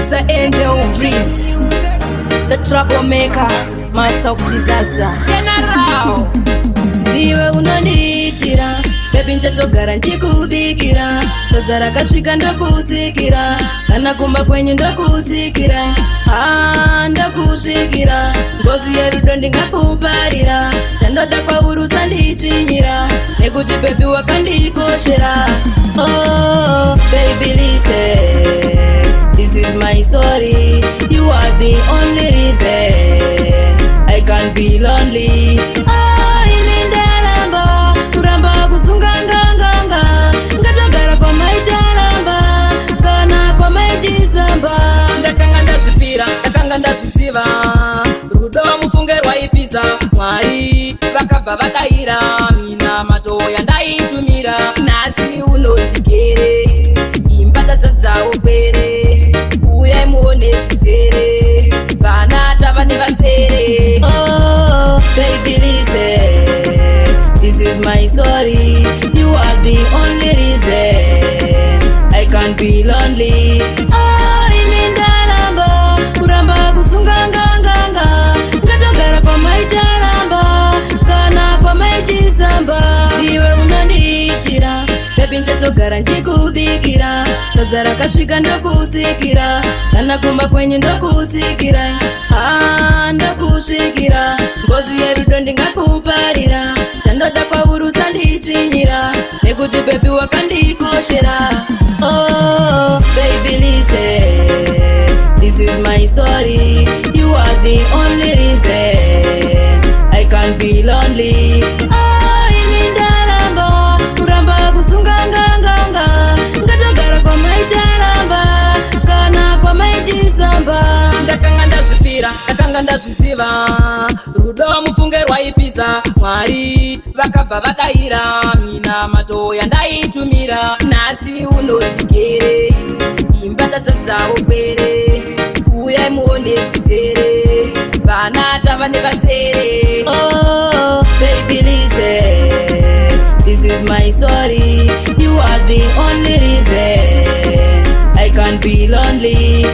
is an angel breeze, the troublemaker, master of disaster. General, ndiwe unondiitira, baby nchatogara nchikubikira, sadza rakasvika ndokusikira, kana kumba kwenyu ndokutsikira, ndokusvikira, ngozi yerudo ndingakuparira, ndandoda kwauri usandichinyira, nekuti baby wakandikoshera. Oh baby listen, this is my story, you are the only reason I can't be lonely. Kuramba kusunganganganga, ngatogara pamaicharamba, kana pamaichisamba. Ndakanga ndazvipira, ndakanga ndazviziva, rudo mufunge rwaipisa, Mwari vakabva vakaira, mina matoya ndaitumira, nhasi unotigere, imba tadzadzawo kwere, uyai muone zvizere, vana tava nevasere. Oh baby listen, this is my story, you are the only reason I can't be lonely. Ini ndaramba, kuramba kusunganganganga, ngatogara pamaicharamba, kana pamaichisamba. Iwe unondiitira, baby nchatogara nchikubikira, sadza rakasvika ndokusikira, kana kumba kwenyu ndokutsikira, ndokusvikira, ngozi yerudo ndingakuparira, ndandoda kwauri usandichinyira, nekuti baby wakandikoshera. Oh baby listen, this is my story, you are the only reason I can't be lonely. Ini ndaramba, kuramba kusunganganganga, ngatogara pamaicharamba, kana pamaichisamba. Ndakanga ndazvipira, ndakanga ndazviziva, rudo mufunge rwaipisa, Mwari vakabva vakaira, mina matoya ndaitumira, nhasi unotigere, imba tadzadzawo kwere, uyai muone zvizere, vana tava nevasere. Oh baby listen, this is my story, you are the only reason I can't be lonely.